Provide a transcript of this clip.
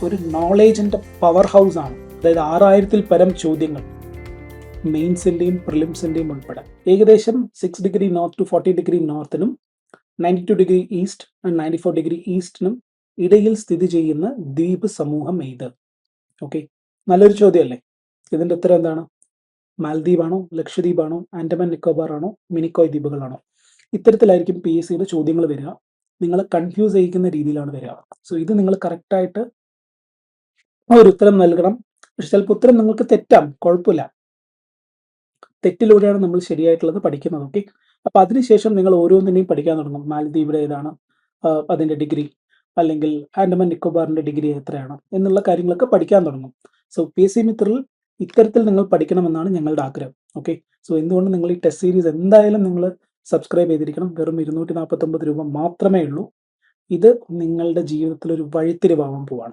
ഒരു നോളേജിൻ്റെ power house ആണ്. അതായത് 6000-ൽ പരം ചോദ്യങ്ങൾ മെയിൻസിൻ്റെയും പ്രിലിംസിൻ്റെയും ഉൾപ്പെടെ ഏകദേശം 6 ഡിഗ്രി നോർത്ത് ടു 40 ഡിഗ്രി നോർത്തിനും 92 ഡിഗ്രി ഈസ്റ്റ് ആൻഡ് 94 ഡിഗ്രി ഈസ്റ്റിനും ഇടയിൽ സ്ഥിതി ചെയ്യുന്ന ദ്വീപ് സമൂഹം ഏത്? ഓക്കെ, നല്ലൊരു ചോദ്യമല്ലേ? ഇതിൻ്റെ ഉത്തരം എന്താണ്? മാൽദ്വീപാണോ, ലക്ഷദ്വീപാണോ, ആൻഡമാൻ നിക്കോബാർ ആണോ, മിനിക്കോയ് ദ്വീപുകളാണോ? ഇത്തരത്തിലായിരിക്കും PSCയുടെ ചോദ്യങ്ങൾ വരിക. നിങ്ങളെ കൺഫ്യൂസ് ചെയ്യിക്കുന്ന രീതിയിലാണ് വരിക. സോ ഇത് നിങ്ങൾ കറക്റ്റായിട്ട് ഒരു ഉത്തരം നൽകണം. പക്ഷെ ചിലപ്പോൾ ഉത്തരം നിങ്ങൾക്ക് തെറ്റാം, കുഴപ്പമില്ല. തെറ്റിലൂടെയാണ് നമ്മൾ ശരിയായിട്ടുള്ളത് പഠിക്കുന്നത്. ഓക്കെ, അപ്പം അതിനുശേഷം നിങ്ങൾ ഓരോന്നിനെയും പഠിക്കാൻ തുടങ്ങും. മാലദ്വീപിലെ ഏതാണ് അതിൻ്റെ ഡിഗ്രി, അല്ലെങ്കിൽ ആൻഡമാൻ നിക്കോബാറിൻ്റെ ഡിഗ്രി എത്രയാണ് എന്നുള്ള കാര്യങ്ങളൊക്കെ പഠിക്കാൻ തുടങ്ങും. സോ PSC മിത്രത്തിൽ ഇത്തരത്തിൽ നിങ്ങൾ പഠിക്കണമെന്നാണ് ഞങ്ങളുടെ ആഗ്രഹം. ഓക്കെ, സോ എന്തുകൊണ്ട് നിങ്ങൾ ഈ ടെസ്റ്റ് സീരീസ് എന്തായാലും നിങ്ങൾ സബ്സ്ക്രൈബ് ചെയ്തിരിക്കണം. വെറും 249 രൂപ മാത്രമേ ഉള്ളൂ. ഇത് നിങ്ങളുടെ ജീവിതത്തിൽ ഒരു വഴിത്തിരിവാകാൻ പോവാണ്.